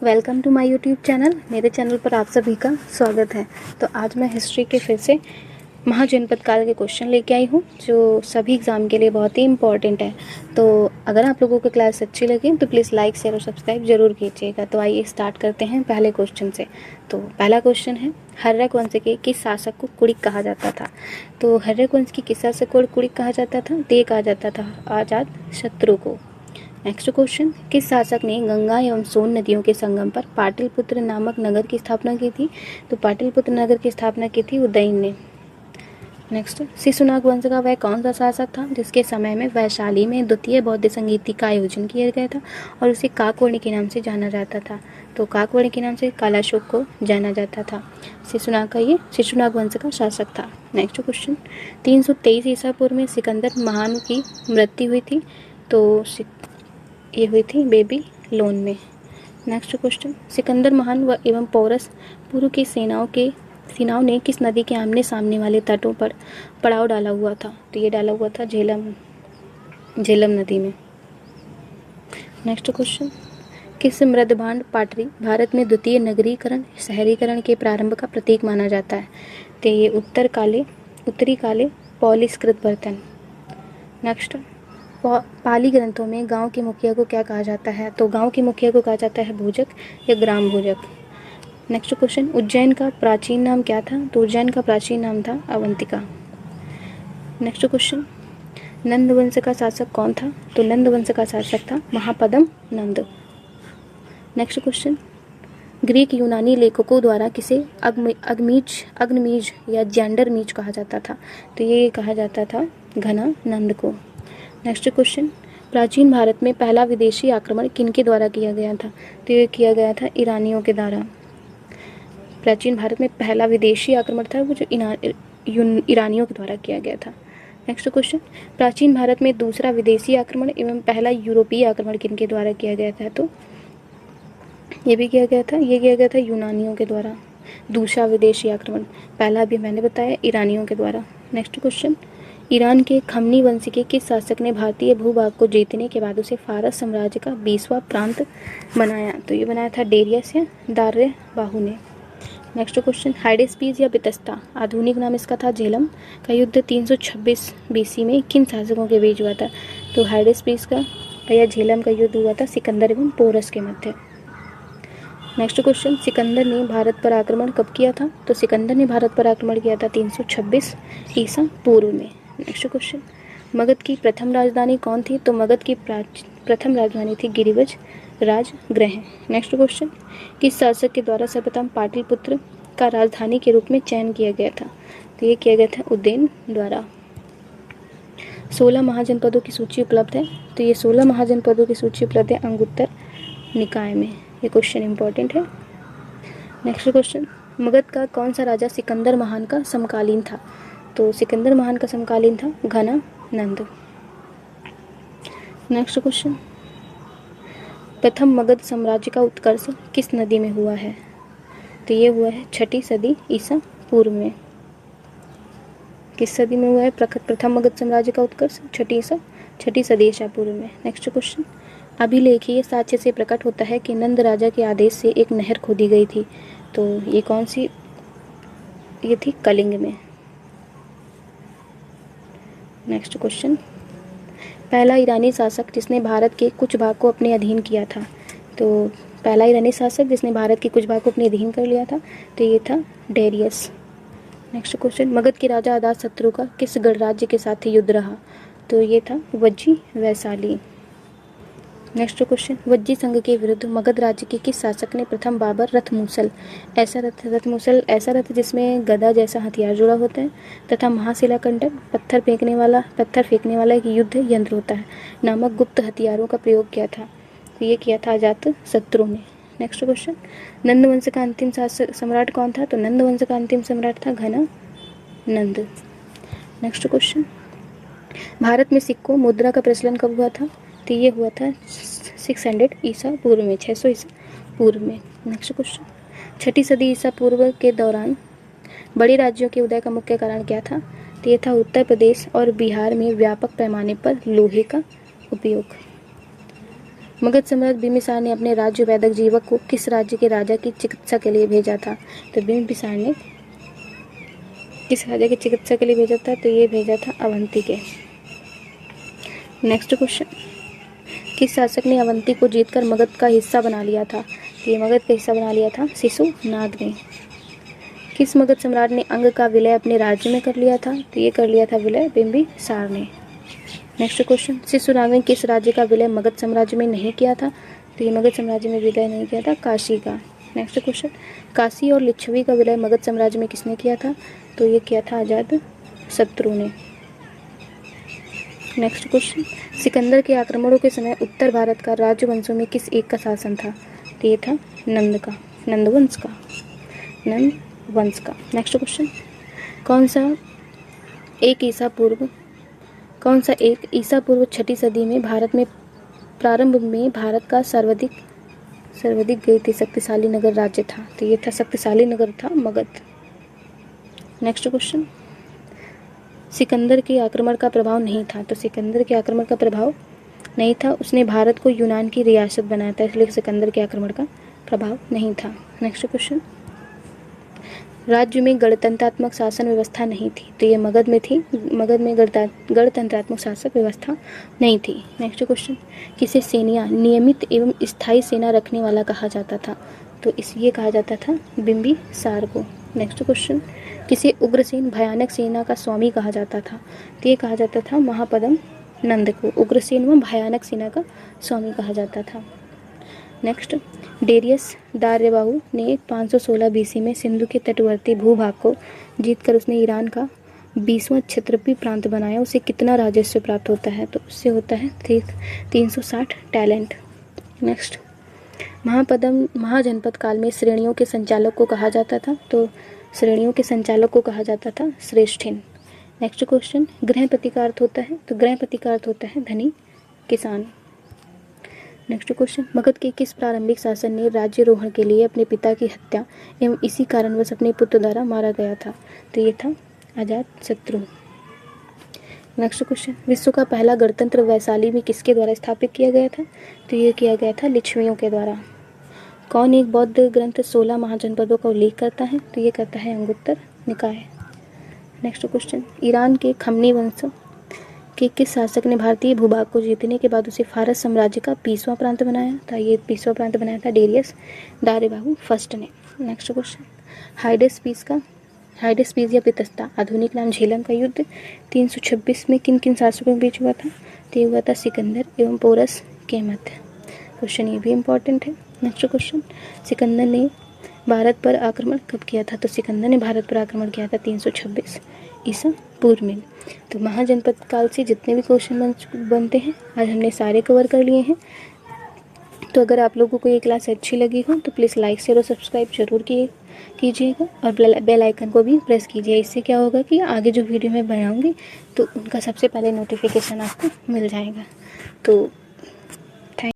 Welcome to my YouTube channel. मेरे channel पर आप सभी का स्वागत है। तो आज मैं हिस्ट्री के फिर से महाजनपद काल के क्वेश्चन लेके आई हूँ जो सभी एग्ज़ाम के लिए बहुत ही इम्पॉर्टेंट है। तो अगर आप लोगों को क्लास अच्छी लगी तो प्लीज़ लाइक शेयर और सब्सक्राइब जरूर कीजिएगा। तो आइए स्टार्ट करते हैं पहले क्वेश्चन से। तो पहला क्वेश्चन है, हर्रक वंश के किस शासक को कुड़िक कहा जाता था? तो हर्रक वंश की किस शासक को कुड़िक कहा जाता था? तो ये कहा जाता था अजात शत्रु को। नेक्स्ट क्वेश्चन, किस शासक ने गंगा एवं सोन नदियों के संगम पर पाटलिपुत्र नामक नगर की स्थापना की थी? तो पाटलिपुत्र नगर की स्थापना की थी उदयन ने। नेक्स्ट, शिशुनाग वंश का वह कौन सा शासक था जिसके समय में वैशाली में द्वितीय बौद्ध संगीति का आयोजन किया गया था और उसे काकवर्ण के नाम से जाना जाता था? तो काकवर्ण के नाम से कालाशोक को जाना जाता था। ये शिशुनाग वंश का शासक था। नेक्स्ट क्वेश्चन, 323 ईसा पूर्व में सिकंदर महान की मृत्यु हुई थी। तो ये हुई थी बेबी लोन में। नेक्स्ट क्वेश्चन, सिकंदर महान व एवं पौरस पूर्व की सेनाओं ने किस नदी के आमने सामने वाले तटों पर पड़ाव डाला हुआ था? तो ये डाला हुआ था झेलम नदी में। नेक्स्ट क्वेश्चन, किस मृदभांड पाटरी भारत में द्वितीय नगरीकरण शहरीकरण के प्रारंभ का प्रतीक माना जाता है? तो ये उत्तरी काले पॉलिशकृत बर्तन। नेक्स्ट, पाली ग्रंथों में गांव के मुखिया को क्या कहा जाता है? तो गांव के मुखिया को कहा जाता है भोजक या ग्राम भोजक। नेक्स्ट क्वेश्चन, उज्जैन का प्राचीन नाम क्या था? तो उज्जैन का प्राचीन नाम था अवंतिका। नेक्स्ट क्वेश्चन, नंद वंश का शासक कौन था? तो नंद वंश का शासक था महापद्म नंद। नेक्स्ट क्वेश्चन, ग्रीक यूनानी लेखकों द्वारा किसे अग्निमीज या जैंडरमीज कहा जाता था? तो ये कहा जाता था घना नंद को। नेक्स्ट क्वेश्चन, प्राचीन भारत में पहला विदेशी आक्रमण किनके द्वारा किया गया था? तो ये किया गया था ईरानियों के द्वारा। प्राचीन भारत में पहला विदेशी आक्रमण था वो जो ईरानियों के द्वारा किया गया था। नेक्स्ट क्वेश्चन, प्राचीन भारत में दूसरा विदेशी आक्रमण एवं पहला यूरोपीय आक्रमण किनके द्वारा किया गया था? तो ये किया गया था यूनानियों के द्वारा। दूसरा विदेशी आक्रमण, पहला भी मैंने बताया ईरानियों के द्वारा। नेक्स्ट क्वेश्चन, ईरान के खमनी वंश के किस शासक ने भारतीय भूभाग को जीतने के बाद उसे फारस साम्राज्य का 20वां प्रांत बनाया? तो ये बनाया था डेरियस या दार्य-बाहु ने। नेक्स्ट क्वेश्चन, हाइडेस्पीस या बितस्ता आधुनिक नाम इसका था झेलम का युद्ध 326 बीसी में किन शासकों के बीच हुआ था? तो हाइडेस्पीस का या झेलम का युद्ध हुआ था सिकंदर एवं पोरस के मध्य। नेक्स्ट क्वेश्चन, सिकंदर ने भारत पर आक्रमण कब किया था? तो सिकंदर ने भारत पर आक्रमण किया था 326 ईसा पूर्व में। नेक्स्ट क्वेश्चन, मगध की प्रथम राजधानी कौन थी? तो मगध की प्रथम राजधानी थी गिरिवज राजगृह। नेक्स्ट क्वेश्चन, किस शासक के द्वारा सर्वप्रथम पाटलिपुत्र का राजधानी के रूप में चयन किया गया था? तो ये किया गया था उदयन द्वारा। 16 महाजनपदों की सूची उपलब्ध है। तो ये 16 महाजनपदों की सूची उपलब्ध है अंगुत्तर निकाय में। ये क्वेश्चन इंपॉर्टेंट है। नेक्स्ट क्वेश्चन, मगध का कौन सा राजा सिकंदर महान का समकालीन था? तो सिकंदर महान का समकालीन था घना नंद। नेक्स्ट क्वेश्चन, प्रथम मगध साम्राज्य का उत्कर्ष किस नदी में हुआ है? तो ये हुआ है 6ठी सदी ईसा पूर्व में। किस सदी में हुआ है प्रथम मगध साम्राज्य का उत्कर्ष? 6ठी सदी ईसा पूर्व में। नेक्स्ट क्वेश्चन, अभिलेखीय साक्ष्य से प्रकट होता है कि नंद राजा के आदेश से एक नहर खोदी गई थी। तो ये कौन सी? ये थी कलिंग में। नेक्स्ट क्वेश्चन, पहला ईरानी शासक जिसने भारत के कुछ भाग को अपने अधीन किया था? तो पहला ईरानी शासक जिसने भारत के कुछ भाग को अपने अधीन कर लिया था तो ये था डेरियस। नेक्स्ट क्वेश्चन, मगध के राजा अजातशत्रु का किस गणराज्य के साथ युद्ध रहा? तो ये था वज्जी वैशाली। नेक्स्ट क्वेश्चन, वज्जी संघ के विरुद्ध मगध राज्य के किस शासक ने प्रथम बाबर रथमूसल ऐसा रथ जिसमें गदा जैसा हथियार जुड़ा होता है तथा महाशिला कंडक पत्थर फेंकने वाला एक युद्ध यंत्र होता है नामक गुप्त हथियारों का प्रयोग किया था? तो ये किया था अजातशत्रु ने। नेक्स्ट क्वेश्चन, नंद वंश का अंतिम सम्राट कौन था? तो नंद वंश का अंतिम सम्राट था घना नंद। नेक्स्ट क्वेश्चन, भारत में सिक्कों मुद्रा का प्रचलन कब हुआ था? तो ये हुआ था 600 ईसा पूर्व में, 600 ईसा पूर्व में। नेक्स्ट क्वेश्चन, 6ठी सदी ईसा पूर्व के दौरान बड़े राज्यों के उदय का मुख्य कारण क्या था? तो ये था उत्तर प्रदेश और बिहार में व्यापक पैमाने पर लोहे का उपयोग। मगध सम्राट बिंबिसार ने अपने राज्य वैदक जीवक को किस राज्य के राजा की चिकित्सा के लिए भेजा था? तो बिंबिसार ने किस राजा की चिकित्सा के लिए भेजा था? तो ये भेजा था अवंती के। नेक्स्ट क्वेश्चन, किस शासक ने अवंती को जीतकर मगध का हिस्सा बना लिया था? तो ये मगध का हिस्सा बना लिया था शिशुनाग ने। किस मगध सम्राट ने अंग का विलय अपने राज्य में कर लिया था? तो ये कर लिया था विलय बिंबिसार ने। नेक्स्ट क्वेश्चन, शिशुनाग ने किस राज्य का विलय मगध साम्राज्य में नहीं किया था? तो ये मगध साम्राज्य में विलय नहीं किया था, काशी का। नेक्स्ट क्वेश्चन, काशी और लिच्छवी का विलय मगध साम्राज्य में किसने किया था? तो ये किया था अजातशत्रु ने। नेक्स्ट क्वेश्चन, सिकंदर के आक्रमणों के समय उत्तर भारत का राजवंशों में किस एक का शासन था? तो ये था नंदवंश का। नेक्स्ट क्वेश्चन, कौन सा एक ईसा पूर्व 6ठी सदी में भारत में प्रारंभ में भारत का सर्वाधिक गई शक्तिशाली नगर राज्य था? तो ये था शक्तिशाली नगर था मगध। नेक्स्ट क्वेश्चन, सिकंदर के आक्रमण का प्रभाव नहीं था। तो सिकंदर के आक्रमण का प्रभाव नहीं था, उसने भारत को यूनान की रियासत बनाया था, इसलिए सिकंदर के आक्रमण का प्रभाव नहीं था। नेक्स्ट क्वेश्चन, राज्य में गणतंत्रात्मक शासन व्यवस्था नहीं थी। तो ये मगध में गणतंत्रात्मक शासन व्यवस्था नहीं थी। नेक्स्ट क्वेश्चन, किसे सेना नियमित एवं स्थायी सेना रखने वाला कहा जाता था? तो ये कहा जाता था बिंबिसार को। नेक्स्ट क्वेश्चन, किसे उग्रसेन भयानक सेना का स्वामी कहा जाता था? तो ये कहा जाता था महापद्म नंद को उग्रसेन व भयानक सेना का स्वामी कहा जाता था। नेक्स्ट, डेरियस दार्यबाहु ने 516 बीसी में सिंधु के तटवर्ती भूभाग को जीतकर उसने ईरान का 20वां क्षत्रपी प्रांत बनाया। उसे कितना राजस्व प्राप्त होता है? तो उससे होता है 360 टैलेंट। नेक्स्ट, महाजनपद काल में श्रेणियों के संचालक को कहा जाता था। तो श्रेणियों के संचालक को कहा जाता था श्रेष्ठिन। नेक्स्ट क्वेश्चन, गृहपति का अर्थ होता है? तो गृहपति का अर्थ होता है धनी किसान। नेक्स्ट क्वेश्चन, मगध के किस प्रारंभिक शासक ने राज्यारोहण के लिए अपने पिता की हत्या एवं इसी कारणवश अपने पुत्र द्वारा मारा गया था? तो ये था अजातशत्रु। नेक्स्ट क्वेश्चन, विश्व का पहला गणतंत्र वैशाली में किसके द्वारा स्थापित किया गया था? तो ये किया गया था लिच्छवियों के द्वारा। कौन एक बौद्ध ग्रंथ 16 महाजनपदों का उल्लेख करता है? तो ये करता है अंगुत्तर निकाय। नेक्स्ट क्वेश्चन, ईरान के खमनी वंश के किस शासक ने भारतीय भूभाग को जीतने के बाद उसे फारस साम्राज्य का 20वां प्रांत बनाया था? ये 20वां प्रांत बनाया था डेरियस दार्यबाहु फर्स्ट ने। नेक्स्ट क्वेश्चन, हाइडेस्पीस या पितस्ता आधुनिक नाम झेलम का युद्ध 326 में किन किन शासकों के बीच हुआ था? तो ये हुआ था सिकंदर एवं पोरस के मध्य। क्वेश्चन ये भी इम्पोर्टेंट है। नेक्स्ट क्वेश्चन, सिकंदर ने भारत पर आक्रमण कब किया था? तो सिकंदर ने भारत पर आक्रमण किया था 326 ईसा पूर्व में। तो महाजनपद काल से जितने भी क्वेश्चन बनते हैं आज हमने सारे कवर कर लिए हैं। तो अगर आप लोगों को ये क्लास अच्छी लगी हो तो प्लीज़ लाइक शेयर और सब्सक्राइब जरूर कीजिएगा और बेल आइकन को भी प्रेस कीजिए। इससे क्या होगा कि आगे जो वीडियो मैं बनाऊंगी तो उनका सबसे पहले नोटिफिकेशन आपको मिल जाएगा। तो